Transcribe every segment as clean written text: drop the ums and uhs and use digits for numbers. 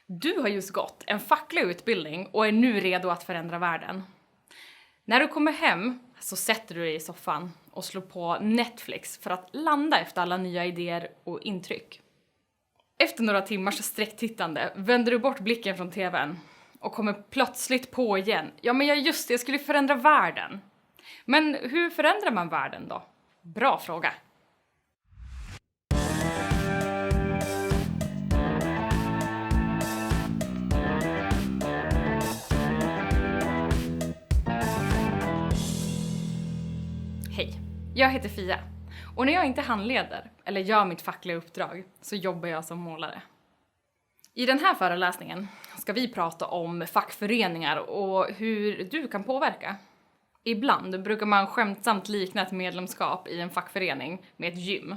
Du har just gått en facklig utbildning och är nu redo att förändra världen. När du kommer hem så sätter du dig i soffan och slår på Netflix för att landa efter alla nya idéer och intryck. Efter några timmars sträcktittande vänder du bort blicken från tvn och kommer plötsligt på igen. Jag skulle förändra världen. Men hur förändrar man världen då? Bra fråga. Hej, jag heter Fia och när jag inte handleder eller gör mitt fackliga uppdrag så jobbar jag som målare. I den här föreläsningen ska vi prata om fackföreningar och hur du kan påverka. Ibland brukar man skämtsamt likna ett medlemskap i en fackförening med ett gym.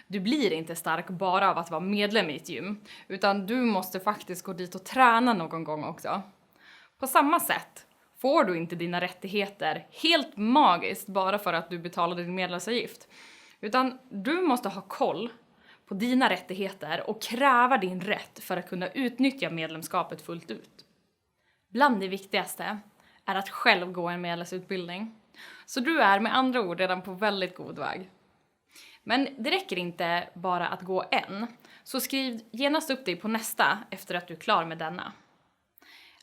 Du blir inte stark bara av att vara medlem i ett gym, utan du måste faktiskt gå dit och träna någon gång också. På samma sätt får du inte dina rättigheter helt magiskt bara för att du betalar din medlemsavgift. Utan du måste ha koll på dina rättigheter och kräva din rätt för att kunna utnyttja medlemskapet fullt ut. Bland det viktigaste är att själv gå en medlemsutbildning. Så du är med andra ord redan på väldigt god väg. Men det räcker inte bara att gå en, så skriv genast upp dig på nästa efter att du är klar med denna.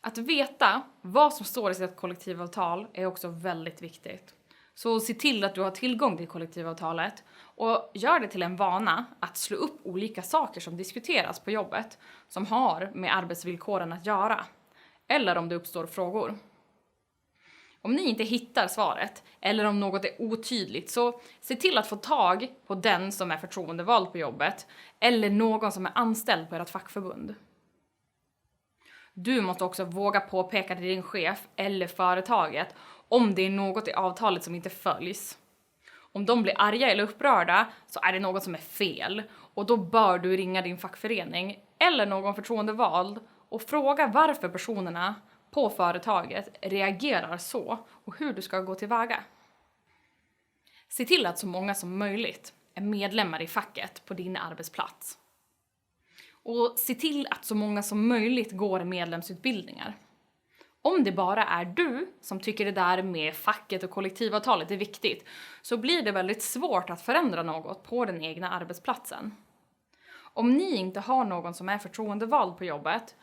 Att veta vad som står i sitt kollektivavtal är också väldigt viktigt. Så se till att du har tillgång till kollektivavtalet och gör det till en vana att slå upp olika saker som diskuteras på jobbet som har med arbetsvillkoren att göra. Eller om det uppstår frågor. Om ni inte hittar svaret eller om något är otydligt så se till att få tag på den som är förtroendevald på jobbet eller någon som är anställd på ert fackförbund. Du måste också våga påpeka till din chef eller företaget om det är något i avtalet som inte följs. Om de blir arga eller upprörda så är det något som är fel och då bör du ringa din fackförening eller någon förtroendevald och fråga varför personerna på företaget reagerar så och hur du ska gå tillväga. Se till att så många som möjligt är medlemmar i facket på din arbetsplats. Och se till att så många som möjligt går medlemsutbildningar. Om det bara är du som tycker det där med facket och kollektivavtalet är viktigt så blir det väldigt svårt att förändra något på den egna arbetsplatsen. Om ni inte har någon som är förtroendevald på jobbet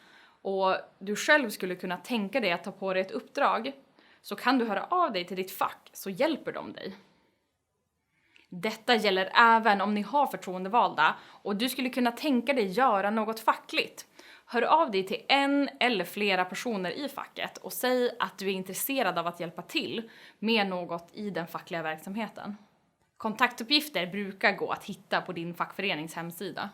och du själv skulle kunna tänka dig att ta på dig ett uppdrag så kan du höra av dig till ditt fack så hjälper de dig. Detta gäller även om ni har förtroendevalda och du skulle kunna tänka dig göra något fackligt. Hör av dig till en eller flera personer i facket och säg att du är intresserad av att hjälpa till med något i den fackliga verksamheten. Kontaktuppgifter brukar gå att hitta på din fackförenings hemsida.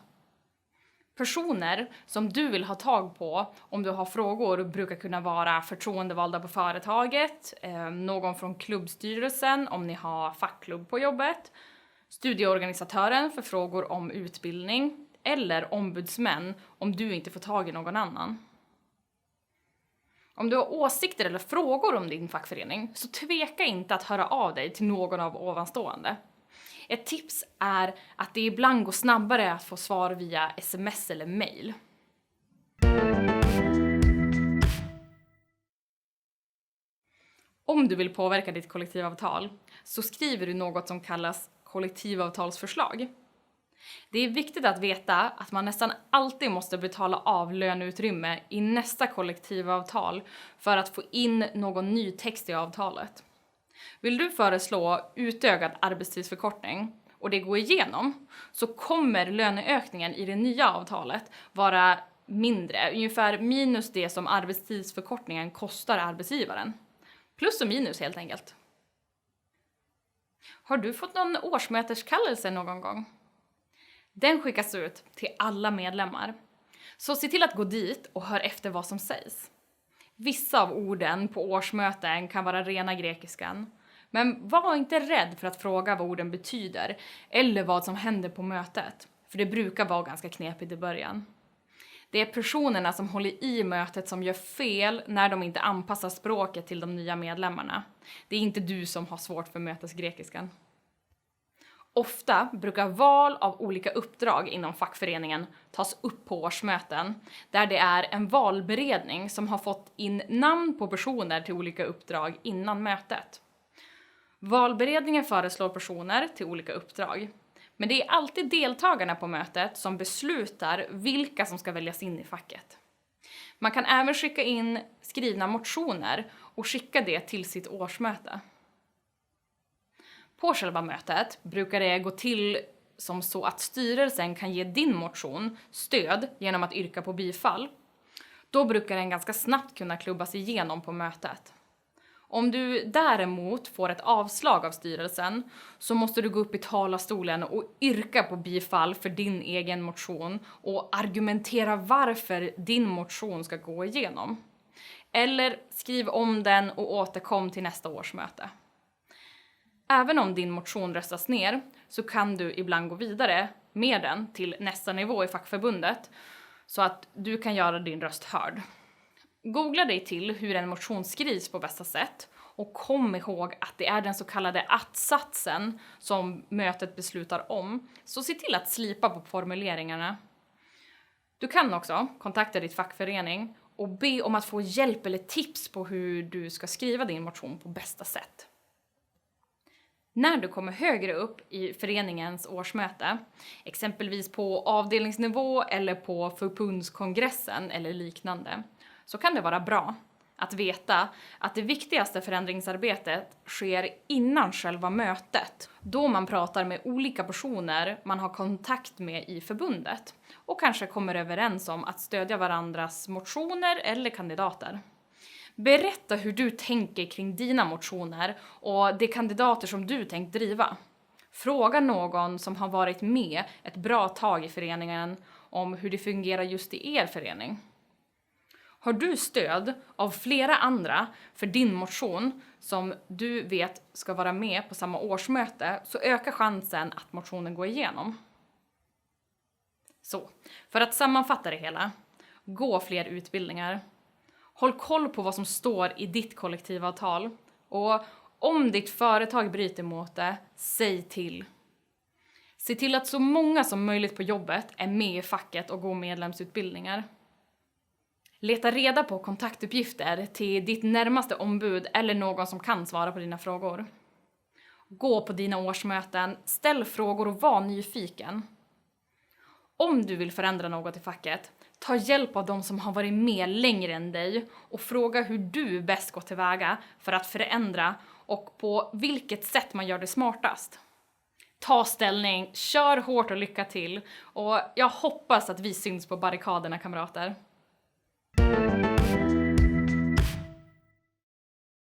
Personer som du vill ha tag på om du har frågor brukar kunna vara förtroendevalda på företaget, någon från klubbstyrelsen om ni har fackklubb på jobbet, studieorganisatören för frågor om utbildning eller ombudsmän om du inte får tag i någon annan. Om du har åsikter eller frågor om din fackförening så tveka inte att höra av dig till någon av ovanstående. Ett tips är att det ibland går snabbare att få svar via sms eller mail. Om du vill påverka ditt kollektivavtal så skriver du något som kallas kollektivavtalsförslag. Det är viktigt att veta att man nästan alltid måste betala av löneutrymme i nästa kollektivavtal för att få in någon ny text i avtalet. Vill du föreslå utökad arbetstidsförkortning och det går igenom så kommer löneökningen i det nya avtalet vara mindre, ungefär minus det som arbetstidsförkortningen kostar arbetsgivaren. Plus och minus helt enkelt. Har du fått någon årsmöteskallelse någon gång? Den skickas ut till alla medlemmar. Så se till att gå dit och hör efter vad som sägs. Vissa av orden på årsmöten kan vara rena grekiskan. Men var inte rädd för att fråga vad orden betyder eller vad som händer på mötet. För det brukar vara ganska knepigt i början. Det är personerna som håller i mötet som gör fel när de inte anpassar språket till de nya medlemmarna. Det är inte du som har svårt för mötesgrekiskan. Ofta brukar val av olika uppdrag inom fackföreningen tas upp på årsmöten, där det är en valberedning som har fått in namn på personer till olika uppdrag innan mötet. Valberedningen föreslår personer till olika uppdrag, men det är alltid deltagarna på mötet som beslutar vilka som ska väljas in i facket. Man kan även skicka in skrivna motioner och skicka det till sitt årsmöte. På själva mötet brukar det gå till som så att styrelsen kan ge din motion stöd genom att yrka på bifall. Då brukar den ganska snabbt kunna klubbas igenom på mötet. Om du däremot får ett avslag av styrelsen så måste du gå upp i talarstolen och yrka på bifall för din egen motion och argumentera varför din motion ska gå igenom. Eller skriv om den och återkom till nästa årsmöte. Även om din motion röstas ner så kan du ibland gå vidare med den till nästa nivå i fackförbundet så att du kan göra din röst hörd. Googla dig till hur en motion skrivs på bästa sätt och kom ihåg att det är den så kallade att-satsen som mötet beslutar om, så se till att slipa på formuleringarna. Du kan också kontakta ditt fackförening och be om att få hjälp eller tips på hur du ska skriva din motion på bästa sätt. När du kommer högre upp i föreningens årsmöte, exempelvis på avdelningsnivå eller på förbundskongressen eller liknande, så kan det vara bra att veta att det viktigaste förändringsarbetet sker innan själva mötet, då man pratar med olika personer man har kontakt med i förbundet och kanske kommer överens om att stödja varandras motioner eller kandidater. Berätta hur du tänker kring dina motioner och de kandidater som du tänkt driva. Fråga någon som har varit med ett bra tag i föreningen om hur det fungerar just i er förening. Har du stöd av flera andra för din motion som du vet ska vara med på samma årsmöte så ökar chansen att motionen går igenom. Så, för att sammanfatta det hela, gå fler utbildningar. Håll koll på vad som står i ditt kollektivavtal och om ditt företag bryter mot det, säg till. Se till att så många som möjligt på jobbet är med i facket och går medlemsutbildningar. Leta reda på kontaktuppgifter till ditt närmaste ombud eller någon som kan svara på dina frågor. Gå på dina årsmöten, ställ frågor och var nyfiken. Om du vill förändra något i facket, ta hjälp av de som har varit med längre än dig och fråga hur du bäst går tillväga för att förändra och på vilket sätt man gör det smartast. Ta ställning, kör hårt och lycka till och jag hoppas att vi syns på barrikaderna, kamrater.